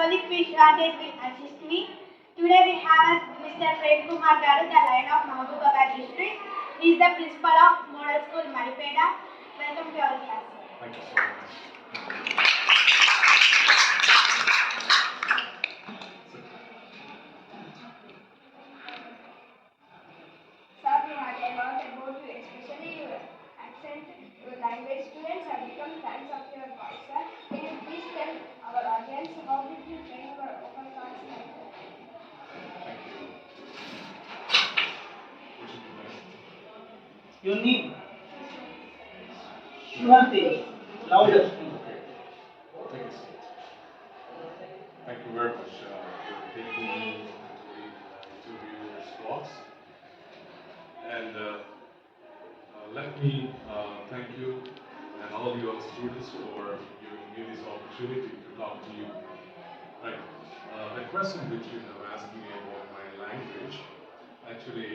colleague Vishwadev will assist me. Today we have Mr. Prem Kumar Garu, the line of Mahabubabad district. He is the principal of Model School Maripeda. Welcome to our class. Thank you so much. Sir, we have learned about you, especially your accent, your language. Students have become fans of your voice, sir. Can you please tell our audience how did you train your vocal cords like that? Thank you. Would you be nice? Your name? Shivante. Louder. Okay. Take a seat. Thank you very much for taking me to your slots. And let me thank you and all your students for giving me this opportunity to talk to you. Right. The question which you have asked me about my language, actually,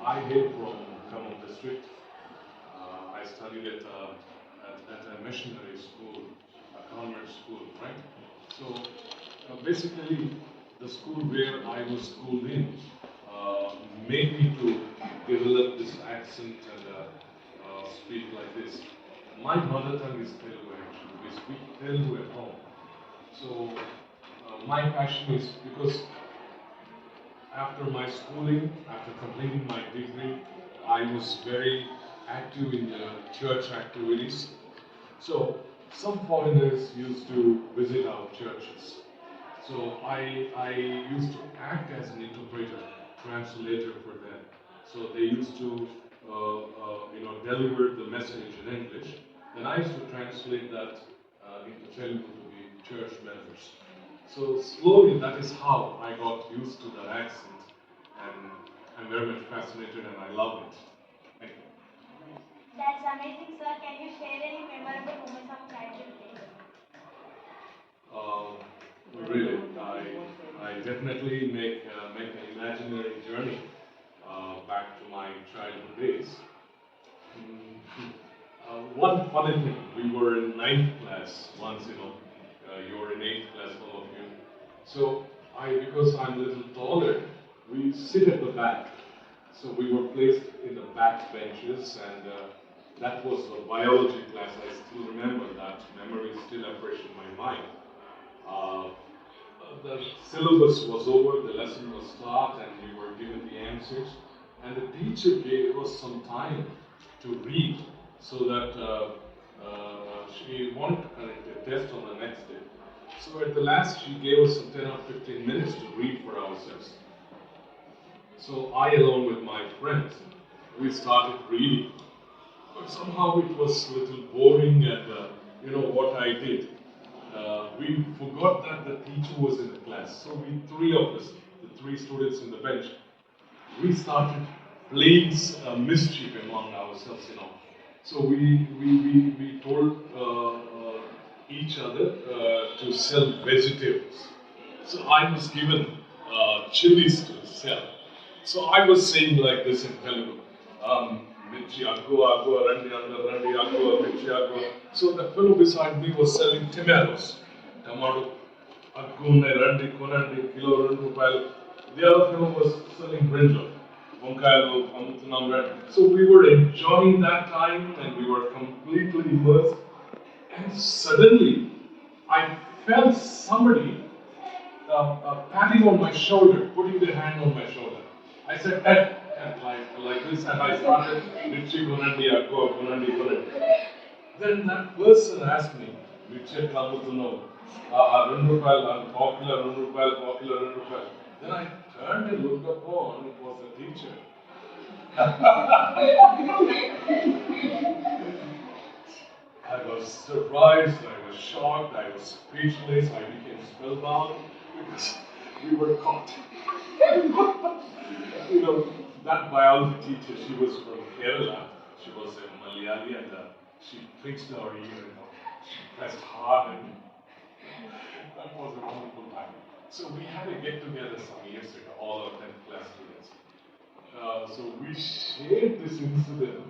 I hail from Khammam district. I studied at a missionary school, a convent school, right? So basically, the school where I was schooled in made me to develop this accent and speak like this. My mother tongue is Telugu actually. We speak Telugu at home. So my passion is because after my schooling, after completing my degree, I was very active in the church activities. So some foreigners used to visit our churches. So I used to act as an interpreter, translator for them. So they used to deliver the message in English. Then I used to translate that into Telugu to the church members. So slowly that is how I got used to that accent, and I'm very much fascinated and I love it. Thank you. That's amazing, sir. Can you share any memorable moments of childhood days? Really, I definitely make an imaginary journey back to my childhood days. One funny thing, we were in 9th class once, you were in 8th class, all of you. So because I'm a little taller, we sit at the back. So we were placed in the back benches, and that was the biology class. I still remember that. Memory is still fresh in my mind. The syllabus was over, the lesson was taught, and we were given the answers. And the teacher gave us some time to read so that she wanted to conduct a test on the next day. So at the last, she gave us some 10 or 15 minutes to read for ourselves. So I, along with my friends, we started reading. But somehow it was a little boring, and what I did. We forgot that the teacher was in the class. So three of us, the three students in the bench, we started playing mischief among ourselves, So we told each other to sell vegetables. So I was given chilies to sell. So I was saying like this in Telugu. Mirchi aggo, randi aggo, mirchi aggo. So the fellow beside me was selling tomatoes. Tomato aggo unnai randi konandi kilo 2 rupayalu. The other fellow was selling brinjal. Vankayalu ammutunnam randi. So we were enjoying that time and we were completely immersed. And suddenly I felt somebody patting on my shoulder, putting their hand on my shoulder. I said, "Ed," and like this, and I started, "Mirchi konandi aggo, konandi konandi." Then that person asked me, "Mirchi etla ammutunnavu? 2 rupayalu, popular 2 rupayalu, popular 2 rupayalu." Then I turned and looked upon, it was a teacher. I was surprised, I was shocked, I was speechless, I became spellbound because we were caught. That biology teacher, she was from Kerala, she was a Malayali, and she fixed our ear, she pressed hard, and that was a wonderful time. So we had a get together some years ago, all our 10th class students. So we shared this incident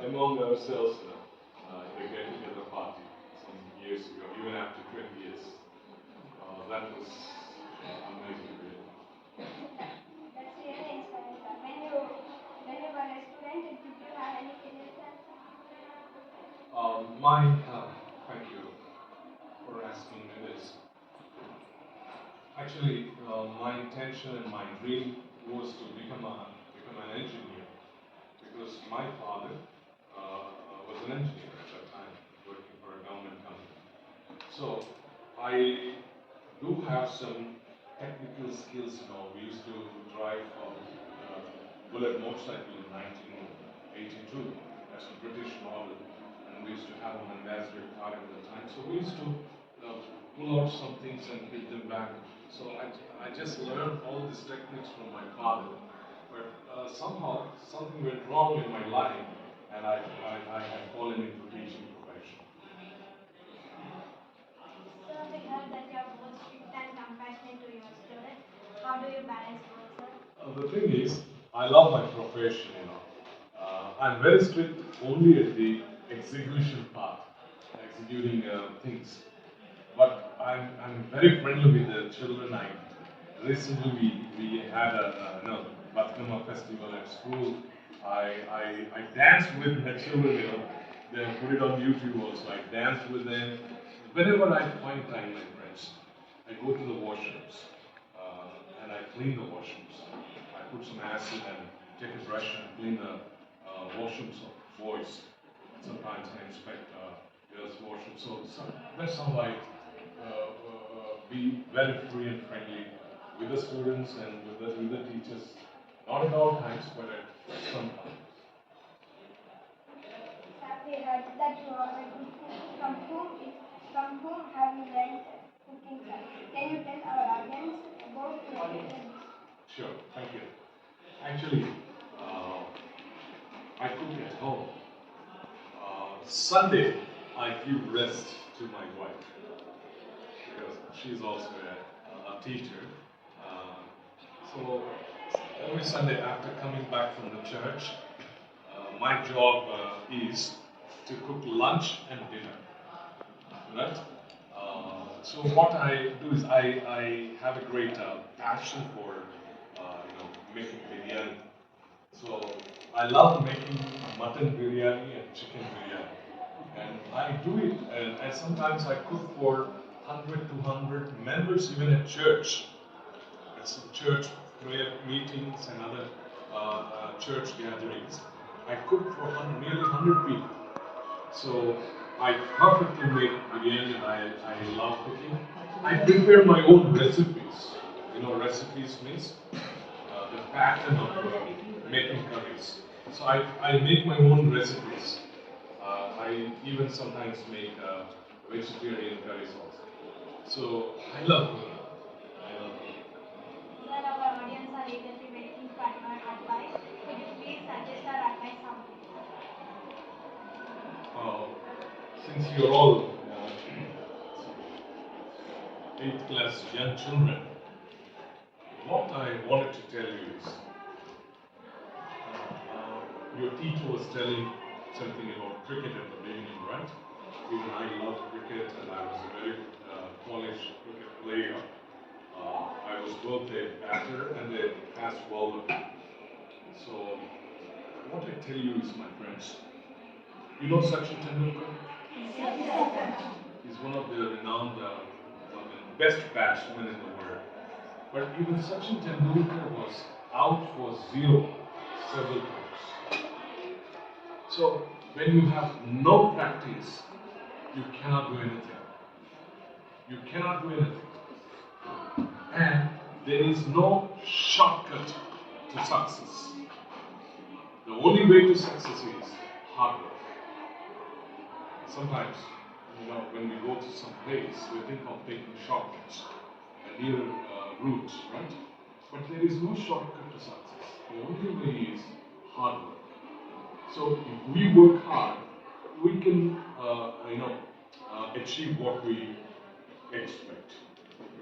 among ourselves in a get-together party some years ago, even after 20 years. Thank you for asking me this. Actually, my intention and my dream was to become an engineer because my father was an engineer at that time, working for a government company. So I do have some technical skills now. We used to drive bullet motorcycle in 1982. That's a British model, and we used to have an ambassador car at the time. So we used to pull out some things and give them back. So I just learned all these techniques from my father. But somehow something went wrong in my life, and I had fallen into teaching profession. So we heard that you are both strict and compassionate to your students. How do you balance both, sir? The thing is, I love my profession, you know. I'm very strict only at the execution part, executing things. But I'm very friendly with the children. Recently we had a Batkama festival at school. I danced with the children, you know. They put it on YouTube also. I danced with them. Whenever I find time, my friends, I go to the washrooms and I clean the washrooms. I put some acid and take a brush and clean the washrooms of boys. Sometimes I inspect girls' washrooms. So that's how I be very free and friendly with the students and with the teachers. Not at all times, but at some times. Have we heard that you are a good cook? From whom have you learned cooking, sir? Can you tell our audience about your method? Sure, thank you. Actually, I cook at home. Sunday, I give rest to my wife because she's also a teacher. Uh, so every Sunday after coming back from the church, my job is to cook lunch and dinner. Right? So what I do is I have a great passion for making biryani. So I love making mutton biryani and chicken biryani, and I do it. And sometimes I cook for 100, 200 members even at church. At some church prayer meetings and other church gatherings. I cook for nearly 100 people. So I perfectly make biryani and I love cooking. I prepare my own recipes. You know, recipes means the pattern of making curries. So I make my own recipes. I even sometimes make vegetarian curries also. So I love cooking. I love cooking. Sir, our audience are eagerly waiting for advice. Could you please suggest or advise something? Uh, since you're all 8th class young children, what I wanted to tell you is your teacher was telling something about cricket at the beginning, right? Even I love cricket and I was a very polished cricket player. I was both a batter and a fast bowler. So, what I tell you is, my friends, you know Sachin Tendulkar? He's one of the renowned, best batsmen in the world. But even Sachin Tendulkar was out for zero several times. So when you have no practice, you cannot do anything. You cannot do anything. And there is no shortcut to success. The only way to success is hard work. Sometimes, when we go to some place, we think of taking shortcuts, a near route, right? But there is no shortcut to success. The only way is hard work. So if we work hard, we can, achieve what we expect,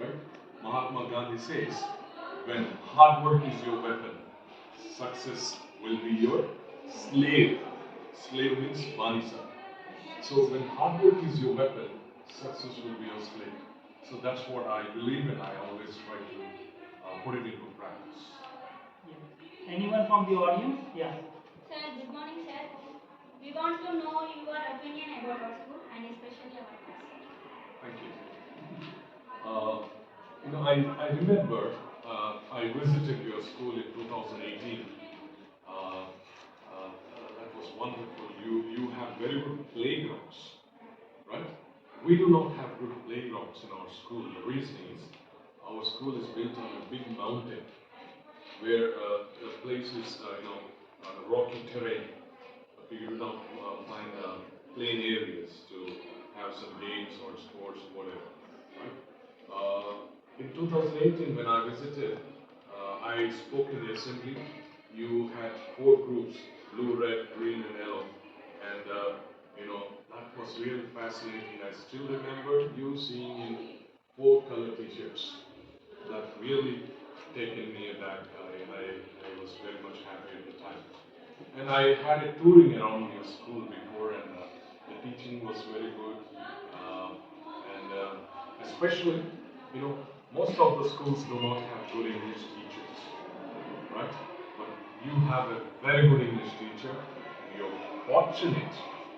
right? Mahatma Gandhi says, when hard work is your weapon, success will be your slave. Slave means manisa. So when hard work is your weapon, success will be your slave. So that's what I believe and I always try to put it into practice. Yeah. Anyone from the audience? Yeah. Sir, good morning, sir. We We want to know your opinion about our school and especially our class. Thank you. I remember I visited your school in 2018. That was wonderful. You have very good playgrounds, right? We do not have good playgrounds in our school. The reason is our school is built on a big mountain where the place is, rocky terrain. You do not find plain areas to have some games or sports, whatever. Right? In 2018, when I visited, I spoke in the assembly. You had 4 groups: blue, red, green, and yellow. And that was really fascinating. I still remember you seeing in 4 color t-shirts. That really taken me aback. I was very much happy at the time. And I had a touring around your school before, and the teaching was very good. Especially, most of the schools do not have good English teachers, right? But you have a very good English teacher. You're fortunate.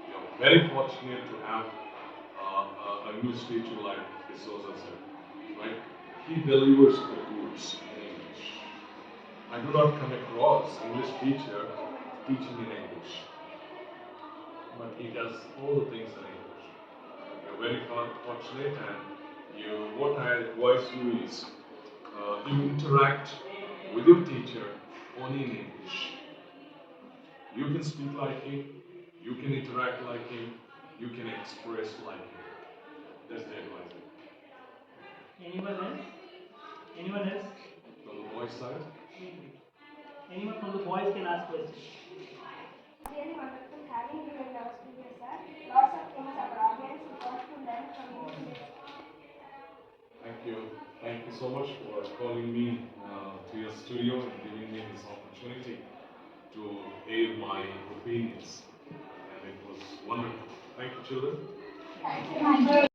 You're very fortunate to have an English teacher like D'Souza sir, right? He delivers the goods in English. I do not come across English teacher teaching in English, but he does all the things in English. You're very fortunate, and what I advise you is you interact with your teacher only in English. You can speak like him, you can interact like him, you can express like him. That's the advice. Anyone else? Anyone else? From the boys' side? Anyone from the boys can ask questions. Really wonderful having you in our studio, sir. Lots of things our audience got to learn from you today. Thank you. Thank you so much for calling me to your studio and giving me this opportunity to air my opinions. And it was wonderful. Thank you, children. Thank you.